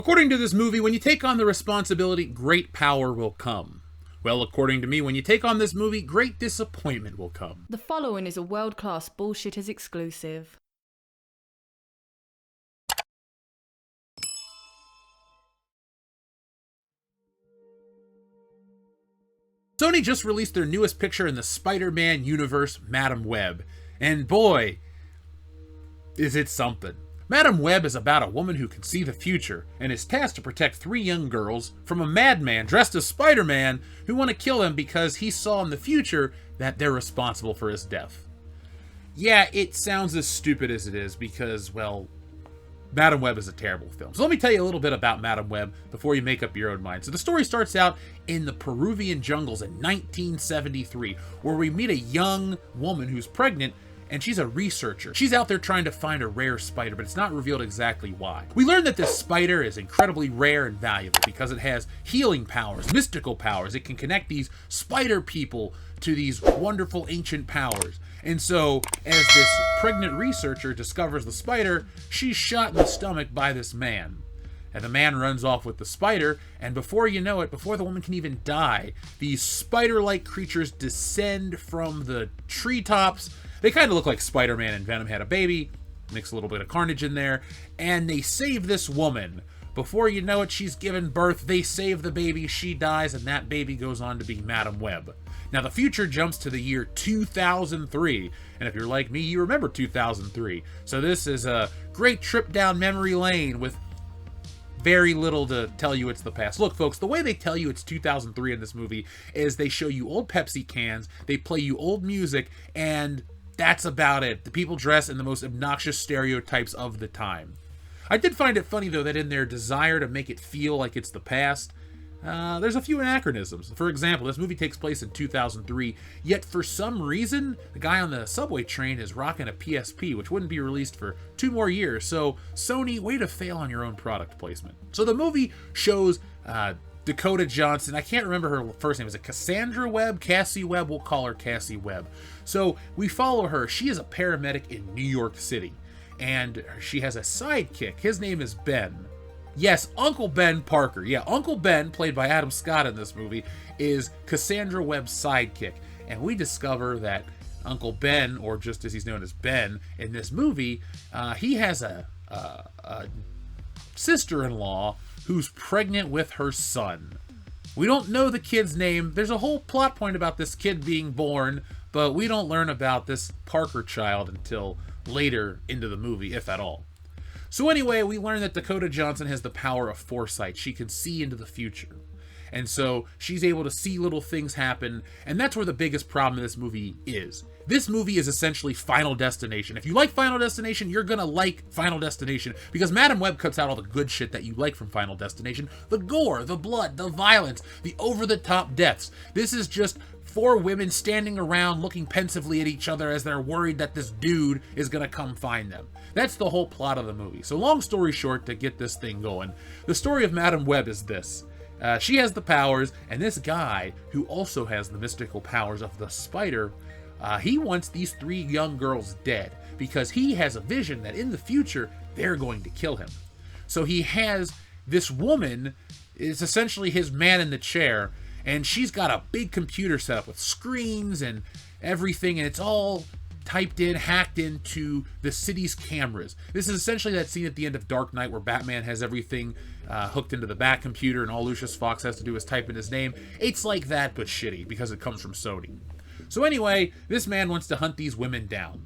According to this movie, when you take on the responsibility, great power will come. Well, according to me, when you take on this movie, great disappointment will come. The following is a world-class Bullshitters exclusive. Sony just released their newest picture in the Spider-Man universe, Madam Webb. And boy, is it something. Madam Webb is about a woman who can see the future and is tasked to protect 3 young girls from a madman dressed as Spider-Man who want to kill him because he saw in the future that they're responsible for his death. Yeah, it sounds as stupid as it is because, well, Madam Webb is a terrible film. So let me tell you a little bit about Madam Webb before you make up your own mind. So the story starts out in the Peruvian jungles in 1973, where we meet a young woman who's pregnant, and she's a researcher. She's out there trying to find a rare spider, but it's not revealed exactly why. We learn that this spider is incredibly rare and valuable because it has healing powers, mystical powers. It can connect these spider people to these wonderful ancient powers. And so, as this pregnant researcher discovers the spider, she's shot in the stomach by this man. And the man runs off with the spider, and before you know it, before the woman can even die, these spider-like creatures descend from the treetops. They kind of look like Spider-Man and Venom had a baby, mix a little bit of Carnage in there, and they save this woman. Before you know it, she's given birth, they save the baby, she dies, and that baby goes on to be Madam Webb. Now, the future jumps to the year 2003, and if you're like me, you remember 2003. So this is a great trip down memory lane with very little to tell you it's the past. Look, folks, the way they tell you it's 2003 in this movie is they show you old Pepsi cans, they play you old music, and that's about it. The people dress in the most obnoxious stereotypes of the time. I did find it funny, though, that in their desire to make it feel like it's the past, there's a few anachronisms. For example, this movie takes place in 2003, yet for some reason, the guy on the subway train is rocking a PSP, which wouldn't be released for 2 more years. So, Sony, way to fail on your own product placement. So the movie shows Dakota Johnson. I can't remember her first name. Is it Cassandra Webb? Cassie Webb? We'll call her Cassie Webb. So we follow her. She is a paramedic in New York City, and she has a sidekick. His name is Ben. Yes, Uncle Ben Parker. Yeah, Uncle Ben, played by Adam Scott in this movie, is Cassandra Webb's sidekick. And we discover that Uncle Ben, or just as he's known as Ben in this movie, he has a sister-in-law who's pregnant with her son. We don't know the kid's name. There's a whole plot point about this kid being born, but we don't learn about this Parker child until later into the movie, if at all. So anyway, we learn that Dakota Johnson has the power of foresight. She can see into the future. And so she's able to see little things happen, and that's where the biggest problem in this movie is. This movie is essentially Final Destination. If you like Final Destination, you're gonna like Final Destination, because Madam Webb cuts out all the good shit that you like from Final Destination. The gore, the blood, the violence, the over-the-top deaths. This is just 4 women standing around looking pensively at each other as they're worried that this dude is gonna come find them. That's the whole plot of the movie. So long story short, to get this thing going, the story of Madam Webb is this. She has the powers, and this guy, who also has the mystical powers of the spider, he wants these 3 young girls dead because he has a vision that in the future, they're going to kill him. So he has this woman, is essentially his man in the chair, and she's got a big computer set up with screens and everything, and it's all typed in, hacked into the city's cameras. This is essentially that scene at the end of Dark Knight where Batman has everything hooked into the Bat computer, and all Lucius Fox has to do is type in his name. It's like that, but shitty, because it comes from Sony. So anyway, this man wants to hunt these women down.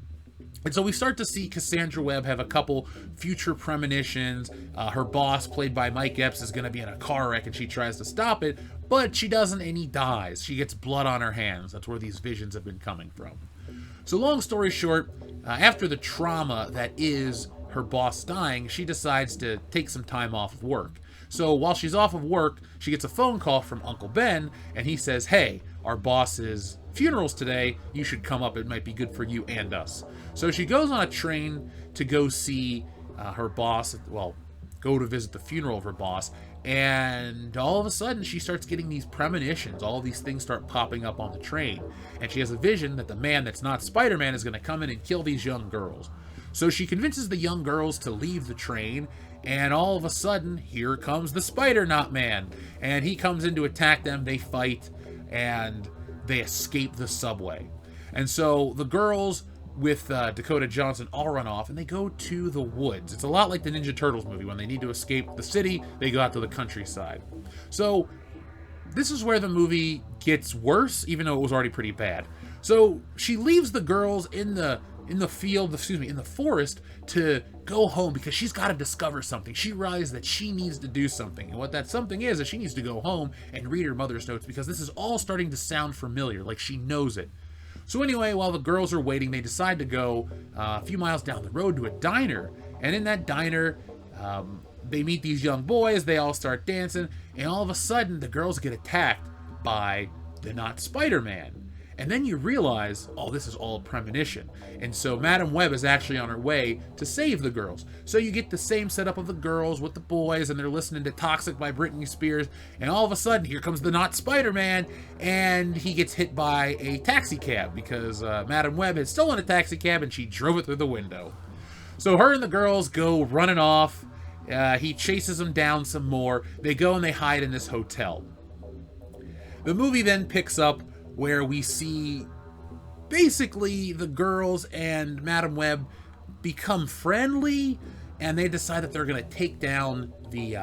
And so we start to see Cassandra Webb have a couple future premonitions. Her boss, played by Mike Epps, is going to be in a car wreck, and she tries to stop it, but she doesn't, and he dies. She gets blood on her hands. That's where these visions have been coming from. So long story short, after the trauma that is her boss dying, she decides to take some time off of work. So while she's off of work, she gets a phone call from Uncle Ben, and he says, hey, our boss's funeral's today, you should come up, it might be good for you and us. So she goes on a train to go see her boss, well, go to visit the funeral of her boss, and all of a sudden she starts getting these premonitions. All these things start popping up on the train, and she has a vision that the man that's not Spider-Man is going to come in and kill these young girls. So she convinces the young girls to leave the train, And all of a sudden, here comes the Spider-Knot Man. And he comes in to attack them. They fight, and they escape the subway. And so the girls with Dakota Johnson all run off, and they go to the woods. It's a lot like the Ninja Turtles movie. When they need to escape the city, they go out to the countryside. So this is where the movie gets worse, even though it was already pretty bad. So she leaves the girls in the forest to go home because she's got to discover something. She realizes that she needs to do something. And what that something is she needs to go home and read her mother's notes because this is all starting to sound familiar, like she knows it. So anyway, while the girls are waiting, they decide to go a few miles down the road to a diner. And in that diner, they meet these young boys. They all start dancing. And all of a sudden, the girls get attacked by the Not Spider-Man. And then you realize, oh, this is all a premonition. And so Madam Webb is actually on her way to save the girls. So you get the same setup of the girls with the boys, and they're listening to Toxic by Britney Spears. And all of a sudden, here comes the Not Spider-Man, and he gets hit by a taxi cab because Madam Webb had stolen a taxi cab, and she drove it through the window. So her and the girls go running off. He chases them down some more. They go and they hide in this hotel. The movie then picks up where we see basically the girls and Madam Webb become friendly, and they decide that they're going to take down the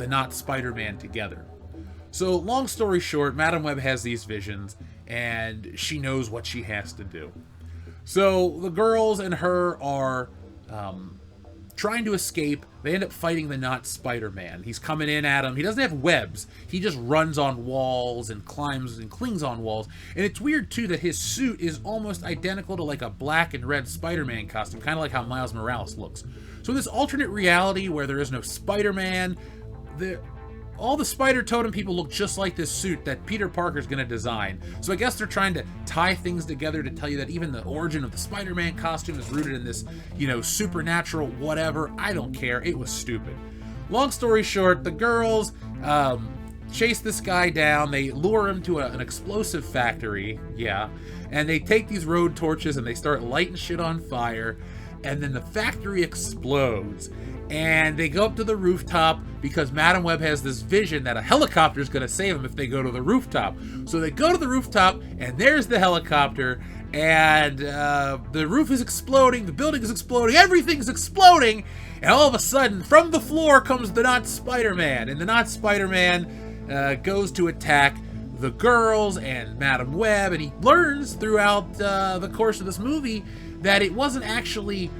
Not Spider-Man together. So long story short, Madam Webb has these visions, and she knows what she has to do. So the girls and her are trying to escape. They end up fighting the Not Spider-Man. He's coming in at them. He doesn't have webs. He just runs on walls and climbs and clings on walls. And it's weird, too, that his suit is almost identical to like a black and red Spider-Man costume, kind of like how Miles Morales looks. So in this alternate reality where there is no Spider-Man, all the Spider Totem people look just like this suit that Peter Parker's going to design. So I guess they're trying to tie things together to tell you that even the origin of the Spider-Man costume is rooted in this, supernatural whatever. I don't care. It was stupid. Long story short, the girls chase this guy down. They lure him to an explosive factory. Yeah. And they take these road torches and they start lighting shit on fire. And then the factory explodes. And they go up to the rooftop because Madam Webb has this vision that a helicopter is going to save them if they go to the rooftop. So they go to the rooftop, and there's the helicopter, and the roof is exploding, the building is exploding, everything's exploding, and all of a sudden, from the floor comes the Not Spider-Man, and the Not Spider-Man goes to attack the girls and Madam Webb, and he learns throughout the course of this movie that it wasn't actually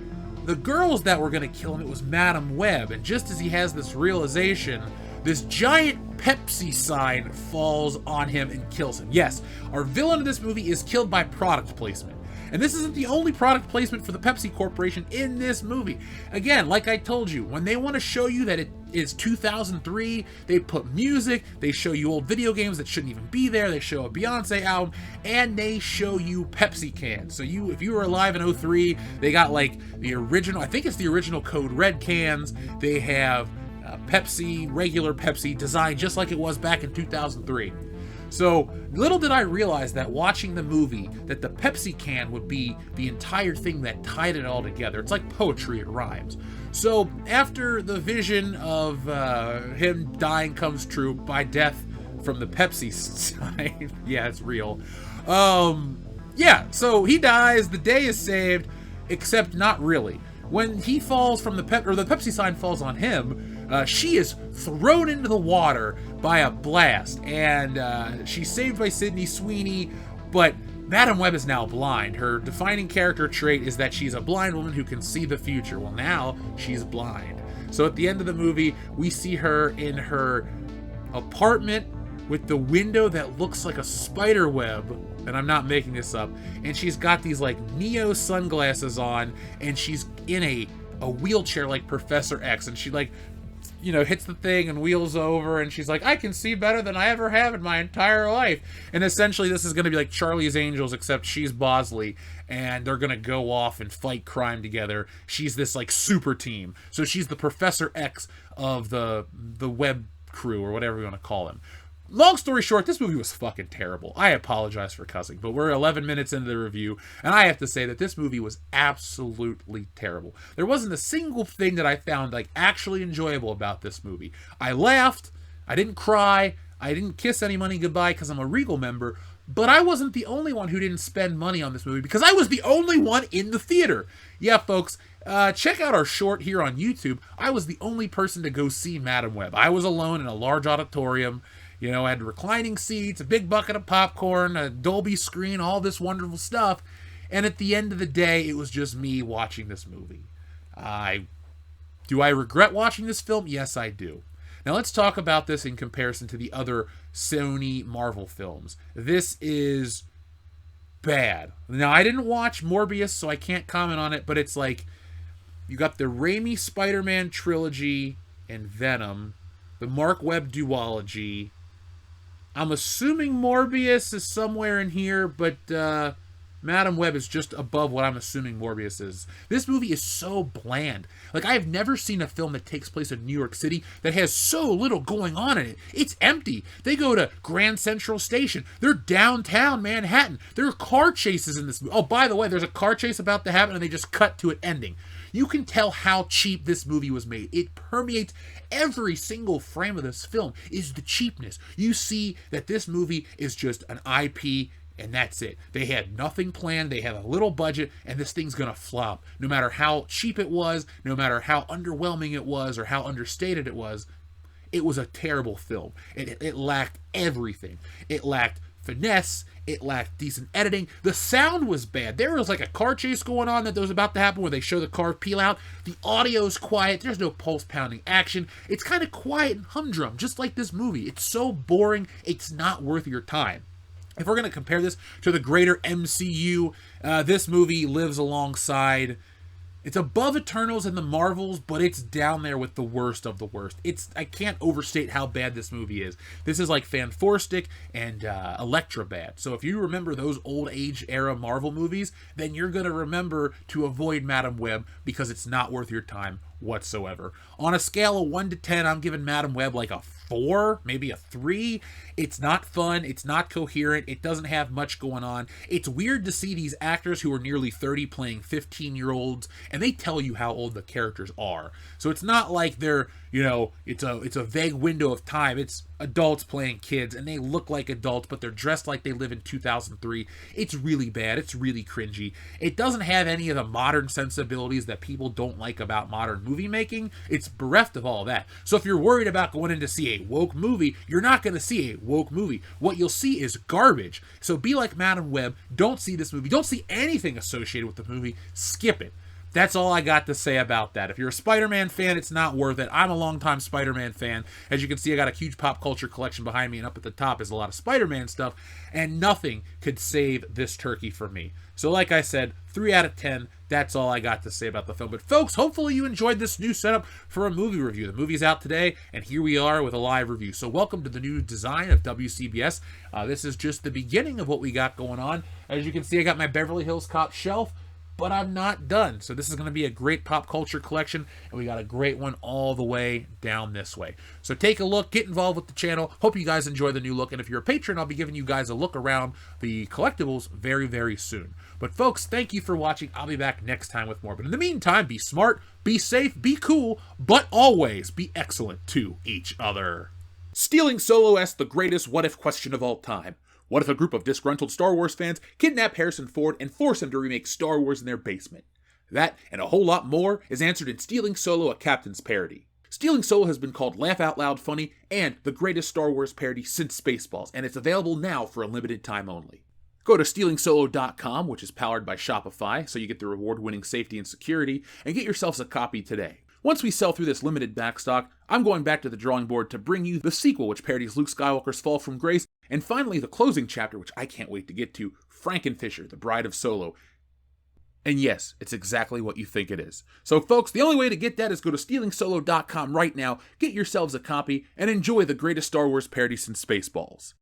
the girls that were going to kill him, it was Madam Webb. And just as he has this realization, this giant Pepsi sign falls on him and kills him. Yes, our villain of this movie is killed by product placement. And this isn't the only product placement for the Pepsi Corporation in this movie. Again, like I told you, when they want to show you that it is 2003, they put music, they show you old video games that shouldn't even be there, they show a Beyonce album, and they show you Pepsi cans. So if you were alive in 03, they got like the original, I think it's the original Code Red cans. They have Pepsi, regular Pepsi, designed just like it was back in 2003. So little did I realize that watching the movie that the Pepsi can would be the entire thing that tied it all together. It's like poetry, it rhymes. So after the vision of him dying comes true by death from the Pepsi sign, yeah, it's real. So he dies, the day is saved, except not really. When he falls from the Pepsi sign falls on him, she is thrown into the water by a blast, and she's saved by Sydney Sweeney, but Madam Webb is now blind. Her defining character trait is that she's a blind woman who can see the future. Well, now she's blind. So at the end of the movie, we see her in her apartment with the window that looks like a spider web, and I'm not making this up, and she's got these like Neo sunglasses on, and she's in a wheelchair like Professor X, and she hits the thing and wheels over, and she's like, I can see better than I ever have in my entire life. And essentially this is going to be like Charlie's Angels, except she's Bosley, and they're going to go off and fight crime together. She's this like super team. So she's the Professor X of the Webb crew, or whatever you want to call him. Long story short, this movie was fucking terrible. I apologize for cussing, but we're 11 minutes into the review, and I have to say that this movie was absolutely terrible. There wasn't a single thing that I found like actually enjoyable about this movie. I laughed, I didn't cry, I didn't kiss any money goodbye because I'm a Regal member, but I wasn't the only one who didn't spend money on this movie because I was the only one in the theater. Yeah, folks, check out our short here on YouTube. I was the only person to go see Madam Web. I was alone in a large auditorium. You know, I had reclining seats, a big bucket of popcorn, a Dolby screen, all this wonderful stuff. And at the end of the day, it was just me watching this movie. Do I regret watching this film? Yes, I do. Now let's talk about this in comparison to the other Sony Marvel films. This is bad. Now, I didn't watch Morbius, so I can't comment on it, but it's like, you got the Raimi Spider-Man trilogy and Venom, the Mark Webb duology. I'm assuming Morbius is somewhere in here, but Madam Web is just above what I'm assuming Morbius is. This movie is so bland. Like, I have never seen a film that takes place in New York City that has so little going on in it. It's empty. They go to Grand Central Station. They're downtown Manhattan. There are car chases in this movie. Oh, by the way, there's a car chase about to happen, and they just cut to it ending. You can tell how cheap this movie was made. It permeates every single frame of this film is the cheapness. You see that this movie is just an IP, and that's it. They had nothing planned. They had a little budget, and this thing's going to flop. No matter how cheap it was, no matter how underwhelming it was, or how understated it was a terrible film. It lacked everything. It lacked finesse. It lacked decent editing. The sound was bad. There was like a car chase going on that was about to happen where they show the car peel out. The audio's quiet. There's no pulse-pounding action. It's kind of quiet and humdrum, just like this movie. It's so boring, it's not worth your time. If we're going to compare this to the greater MCU, this movie lives alongside... It's above Eternals and the Marvels, but it's down there with the worst of the worst. I can't overstate how bad this movie is. This is like Fanforstic and Elektra bad. So if you remember those old age era Marvel movies, then you're going to remember to avoid Madam Web because it's not worth your time whatsoever. On a scale of 1 to 10, I'm giving Madam Web like a 4, maybe a 3. It's not fun. It's not coherent. It doesn't have much going on. It's weird to see these actors who are nearly 30 playing 15-year-olds, and they tell you how old the characters are. So it's not like they're, it's a vague window of time. It's adults playing kids, and they look like adults, but they're dressed like they live in 2003. It's really bad. It's really cringy. It doesn't have any of the modern sensibilities that people don't like about modern movie making. It's bereft of all that. So if you're worried about going in to see a woke movie, you're not going to see a woke movie. What you'll see is garbage. So be like Madam Web. Don't see this movie. Don't see anything associated with the movie. Skip it. That's all I got to say about that. If you're a Spider-Man fan, it's not worth it. I'm a longtime Spider-Man fan. As you can see, I got a huge pop culture collection behind me, and up at the top is a lot of Spider-Man stuff, and nothing could save this turkey for me. So like I said, 3 out of 10, that's all I got to say about the film. But folks, hopefully you enjoyed this new setup for a movie review. The movie's out today, and here we are with a live review. So welcome to the new design of WCBS. This is just the beginning of what we got going on. As you can see, I got my Beverly Hills Cop shelf, but I'm not done. So this is going to be a great pop culture collection, and we got a great one all the way down this way. So take a look, get involved with the channel. Hope you guys enjoy the new look, and if you're a patron, I'll be giving you guys a look around the collectibles very, very soon. But folks, thank you for watching. I'll be back next time with more. But in the meantime, be smart, be safe, be cool, but always be excellent to each other. Stealing Solo asks the greatest what-if question of all time. What if a group of disgruntled Star Wars fans kidnap Harrison Ford and force him to remake Star Wars in their basement? That, and a whole lot more, is answered in Stealing Solo, a Captain's Parody. Stealing Solo has been called Laugh Out Loud Funny and the greatest Star Wars parody since Spaceballs, and it's available now for a limited time only. Go to stealingsolo.com, which is powered by Shopify, so you get the reward-winning safety and security, and get yourselves a copy today. Once we sell through this limited backstock, I'm going back to the drawing board to bring you the sequel, which parodies Luke Skywalker's fall from grace, and finally the closing chapter, which I can't wait to get to, Frankenfisher, the Bride of Solo. And yes, it's exactly what you think it is. So folks, the only way to get that is go to stealingsolo.com right now, get yourselves a copy, and enjoy the greatest Star Wars parody since Spaceballs.